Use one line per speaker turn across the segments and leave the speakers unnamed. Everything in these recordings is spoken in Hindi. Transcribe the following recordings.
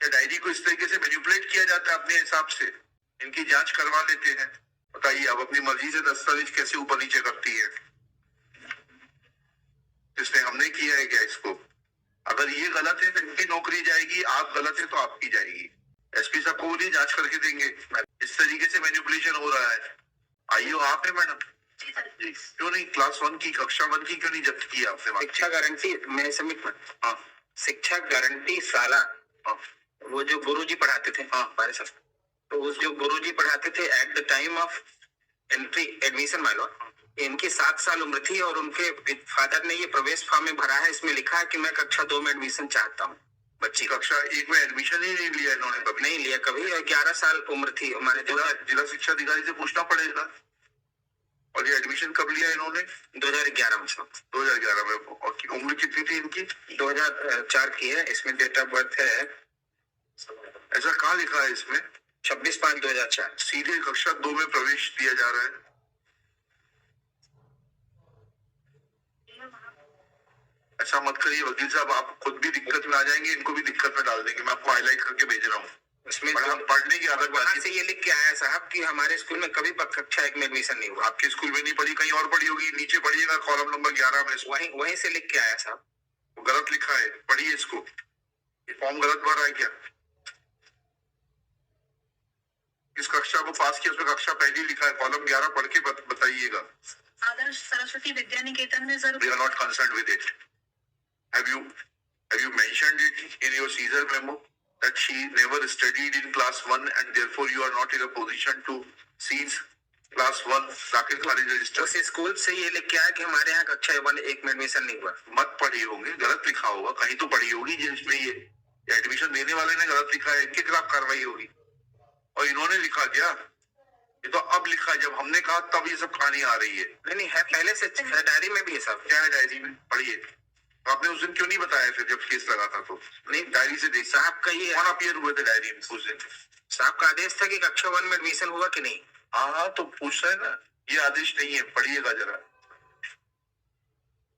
या डायरी को इस तरीके से मैनिपुलेट किया जाता है अपने हिसाब से? इनकी जांच करवा लेते हैं। बताइए, अब अपनी मर्जी से दस्तावेज कैसे ऊपर नीचे करती है? इसने हमने किया है क्या इसको? अगर ये गलत है तो इनकी नौकरी जाएगी, आप गलत है तो आपकी जाएगी। एसपी साहब को बोलिए जांच करके देंगे। इस तरीके से मैनिपुलेशन हो रहा है। आइयो आप है मैडम जी, क्यों नहीं क्लास 1 की कक्षा 1 की क्यों नहीं जब्त की आपने?
शिक्षा गारंटी मैं सबमिट। हाँ, शिक्षा गारंटी साला। हाँ, वो जो गुरुजी पढ़ाते थे। हाँ, हमारे साथ तो उस जो गुरुजी पढ़ाते थे at the time of entry admission मान लो, इनकी 7 साल उम्र थी और उनके फादर ने ये प्रवेश फॉर्म में भरा है, इसमें लिखा है कि मैं कक्षा 2 में एडमिशन चाहता हूँ। बच्ची
कक्षा 1 में एडमिशन ही नहीं लिया इन्होंने, कभी
नहीं लिया कभी, और 11 साल उम्र थी हमारे।
जिला शिक्षा अधिकारी से पूछना पड़ेगा। और ये एडमिशन कब लिया इन्होंने?
2011 में।
2011 में। और उम्र कितनी थी इनकी?
2004 की है। इसमें डेट ऑफ बर्थ है,
ऐसा कहाँ लिखा है इसमें?
26/5/2004।
सीधे कक्षा 2 में प्रवेश दिया जा रहा है। ऐसा मत करिए वकील साहब, आप खुद भी दिक्कत में आ जाएंगे, इनको भी दिक्कत में डाल देंगे। मैं आपको हाईलाइट करके भेज रहा हूँ।
इसमें
पढ़ने की आदत
वहां से ये लिख के आया साहब कि हमारे स्कूल में कभी कक्षा 1 में एडमिशन नहीं हुआ।
आपके स्कूल में नहीं पढ़ी, कहीं और पढ़ी होगी। नीचे पढ़िएगा कॉलम नंबर 11 में।
वहीं से लिख के आया साहब।
वो गलत लिखा है, पढ़िए इसको। ये फॉर्म गलत भरा है क्या? इस कक्षा को पास किया, उसमें कक्षा पहली लिखा है, कॉलम 11 पढ़ के बताइएगा।
आदर्श सरस्वती विद्या निकेतन में sir.
We are not concerned with it. Have you mentioned it in your Caesar memo that she never studied in class 1 and therefore you are not in a position to seize class 1 दाखिल खारिज रजिस्टर?
उस स्कूल से ये लिख के आया कि हमारे यहाँ कक्षा 1 में एडमिशन नहीं हुआ।
मत पढ़ी होंगे, गलत लिखा होगा, कहीं तो पढ़ी होगी जिसमें ये एडमिशन देने वाले ने गलत लिखा है, इनके खिलाफ कार्रवाई होगी। और इन्होंने लिखा क्या? ये तो अब लिखा है, जब हमने कहा तब ये सब कहानी आ रही है।
नहीं है, पहले से डायरी में भी है साहब।
क्या है डायरी में? पढ़िए। तो आपने उस दिन क्यों नहीं बताया फिर जब केस लगा था? तो नहीं, डायरी से देख
साहब का ये
कौन अपीयर हुए थे डायरी में उस दिन?
साहब का आदेश था कि कक्षा 1 में एडमिशन हुआ कि नहीं।
हाँ, तो पूछ रहे हैं ना, ये आदेश नहीं है, पढ़िएगा जरा।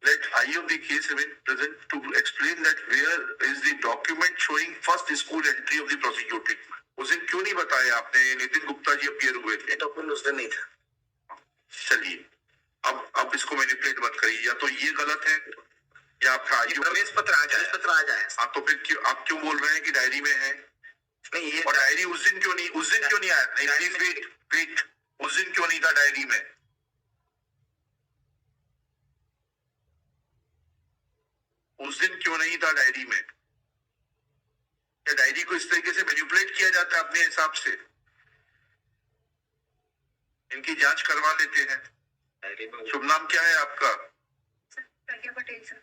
Let I of the case remain present to explain that where is the document showing first school entry of the prosecuting? उस दिन क्यों नहीं बताया आपने? नितिन गुप्ता जी अपीयर हुए थे।
डॉक्यूमेंट उस दिन नहीं था।
चलिए, अब इसको मैनिपुलेट मत करिए। या तो ये गलत है या आपका
प्रवेश पत्र आ जाए।
आप तो फिर आप क्यों बोल रहे हैं कि डायरी में है?
नहीं, ये
और डायरी उस दिन क्यों नहीं आया? नहीं, वेट, उस दिन क्यों नहीं था डायरी में? उस दिन क्यों नहीं था डायरी में? या डायरी को इस तरीके से मैनिपुलेट किया जाता है अपने हिसाब से? इनकी जांच करवा लेते हैं। शुभ नाम क्या है आपका?
प्रज्ञा पटेल सर।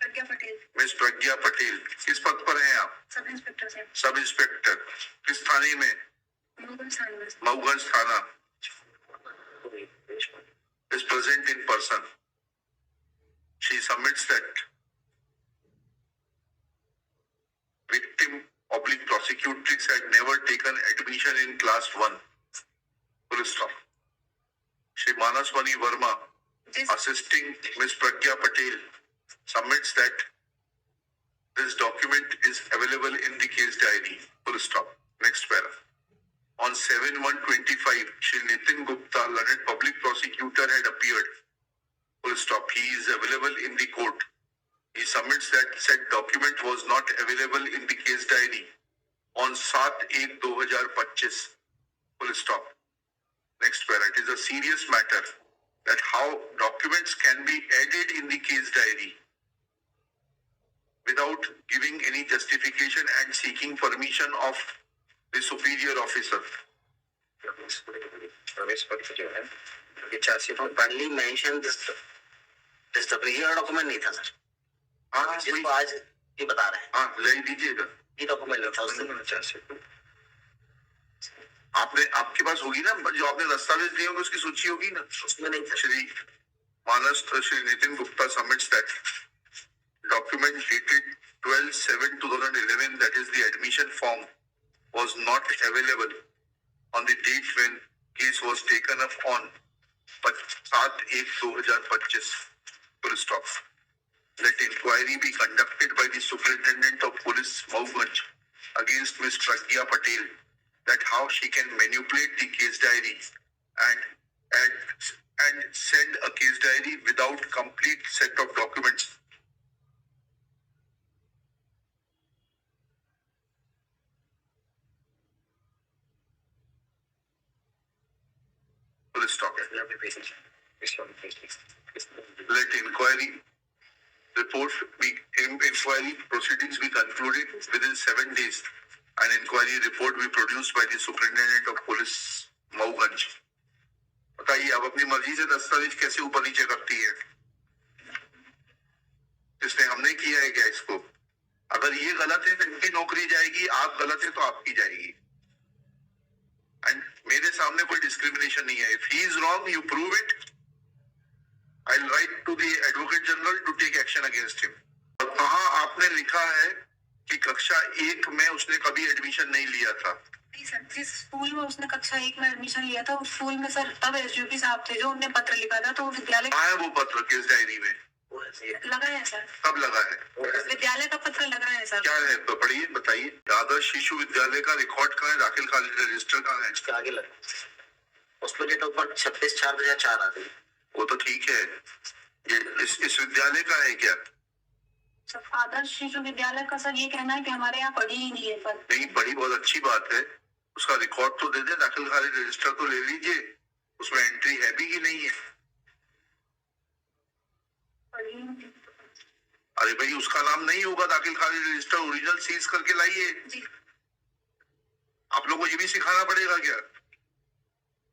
प्रज्ञा पटेल। मिस प्रज्ञा पटेल, किस पद पर हैं आप?
Sub inspector sir.
Sub inspector. किस थाने में? मऊगंज थाना। is present in person. She submits that victim oblique prosecutrix had never taken admission in class 1. Full stop. Shri Manaswani Verma, assisting Ms. Pragya Patel, submits that this document is available in the case diary. Full stop. Next paragraph. On 7/1/25, Shri Nitin Gupta, learned public prosecutor, had appeared. Full stop. He is available in the court. He submits that said document was not available in the case diary on 7/1/2025. Full stop. Next paragraph. It is a serious matter that how documents can be added in the case diary without giving any justification and seeking permission of the superior officer.
प्रवेश पत्र जो है ये चार्जशीट में पहली मेंशन दिस डॉक्यूमेंट नहीं था सर। हाँ, जिसको आज ये बता रहे हैं।
हाँ, ले दीजिएगा।
ये डॉक्यूमेंट नहीं था उस दिन चार्जशीट।
आपके पास होगी ना, जो आपने दस्तावेज दिए होंगे उसकी सूची होगी ना,
उसमें नहीं था।
Shri Nitin Gupta submits that document dated 12/7/2011, that is the admission form, was not available on the date when case was taken up on 7/1/2025. Full stop. Let inquiry be conducted by the Superintendent of Police Mauganj against Ms. Pragya Patel that how she can manipulate the case diary and send a case diary without complete set of documents. Full stop. Let inquiry report be inquiry proceedings be concluded within 7 days. An inquiry report be produced by the Superintendent of Police Mauganj. बताइए अब अपनी मर्जी से दस्तावेज कैसे ऊपर नीचे करती है? इसने हमने किया है क्या इसको? अगर ये गलत है तो इनकी नौकरी जाएगी, आप गलत है तो आपकी जाएगी. एंड मेरे सामने कोई डिस्क्रिमिनेशन नहीं है. If he is wrong you prove it. I will write to the advocate general to take action against him. और कहाँ आपने लिखा है कि कक्षा 1 में उसने कभी एडमिशन नहीं लिया था?
नहीं सर, जिस स्कूल में उसने कक्षा 1 में एडमिशन लिया था उस स्कूल में सर तब एसडीओपी साहब थे जो उन्हें पत्र लिखा था, तो वो विद्यालय
आया वो पत्र केस डायरी में?
लगा है सर,
कब लगा है?
विद्यालय का पत्र लगा है सर.
क्या है तो पढ़िए, बताइए. आदर्श शिशु विद्यालय का रिकॉर्ड कहाँ है? दाखिल खारिज रजिस्टर कहाँ है?
उसके आगे लगा. उसमें डेट ऑफ बर्थ 26/4/2004 आ गई.
वो तो ठीक है. ये इस विद्यालय का है क्या?
सर आदर्श शिशु विद्यालय का सर ये कहना है कि हमारे यहाँ पढ़ी ही नहीं है. पर
नहीं पढ़ी, बहुत अच्छी बात है. उसका रिकॉर्ड तो दे दे, दाखिल खारिज रजिस्टर तो ले लीजिए. उसमें एंट्री है भी कि नहीं है?
पढ़ी ही नहीं.
अरे भाई उसका नाम नहीं होगा दाखिल खारिज रजिस्टर. ओरिजिनल सीज करके लाइए.
जी
आप लोगों को ये भी सिखाना पड़ेगा क्या?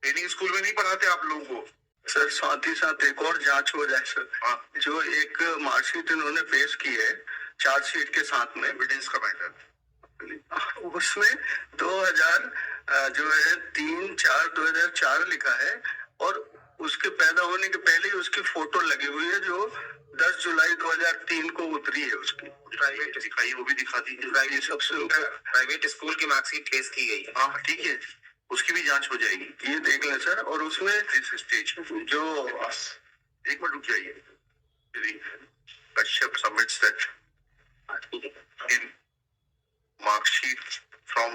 ट्रेनिंग स्कूल में नहीं पढ़ाते आप लोगों को?
सर साथ ही साथ एक और जांच हो जाए सर.
हाँ,
जो एक मार्कशीट इन्होंने पेश की है चार्जशीट के साथ में,
एविडेंस का मैटर.
उसमें 2000 जो है 3/4/2004 लिखा है और उसके पैदा होने के पहले ही उसकी फोटो लगी हुई है जो 10 जुलाई 2003 को उतरी है उसकी.
प्राइवेट दिखाइए, वो भी दिखा दीजिए.
प्राइवेट स्कूल की मार्कशीट पेश की गई है.
हाँ ठीक है, उसकी भी जांच हो जाएगी.
ये देख लें सर. और उसमें
इस स्टेज
जो
एक मिनट रुक जाइए. कश्यप सबमिट्स दैट
ठीक है.
in mark sheet from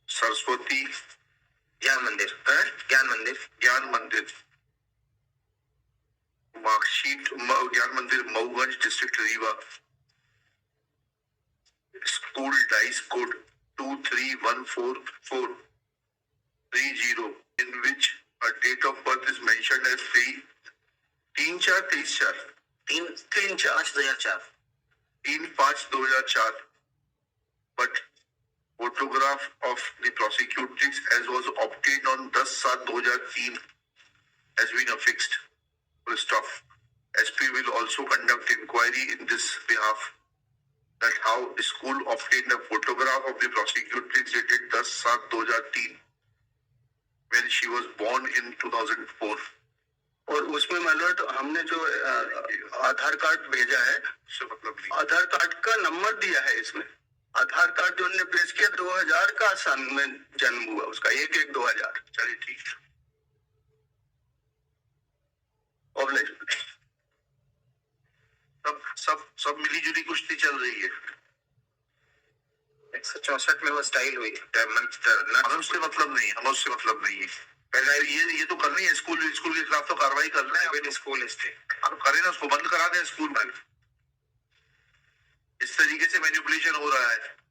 Saraswati
ज्ञान मंदिर
ज्ञान मंदिर मार्कशीट ज्ञान मंदिर Mauganj district Rewa. School dice code 231440 in which a date of birth is mentioned as 3/4/23/4
3/5/2004.
3/5/2004, but photograph of the prosecutrix as was obtained on 10/7/2003 has been affixed. Full stop. SP will also conduct inquiry in this behalf that how the school obtained a photograph of the prosecutrix dated 10/7/2003 when she was born in 2004.
और उसमें मतलब तो हमने जो आधार कार्ड भेजा है,
उससे मतलब नहीं.
आधार कार्ड का नंबर दिया है इसमें. आधार कार्ड जो उन्होंने पेश किया 2000 का सन में जन्म हुआ उसका, 1/1/2000.
चलिए ठीक है. सब मिली जुली कुश्ती चल रही है.
164 में वो स्टाइल हुई.
हमें उससे मतलब नहीं है. पहले ये तो करनी है. स्कूल के खिलाफ तो कार्रवाई करना है.
प्राइवेट स्कूल स्टे
आप करें ना, उसको बंद करा दें स्कूल में. इस तरीके से मैनिपुलेशन हो रहा है.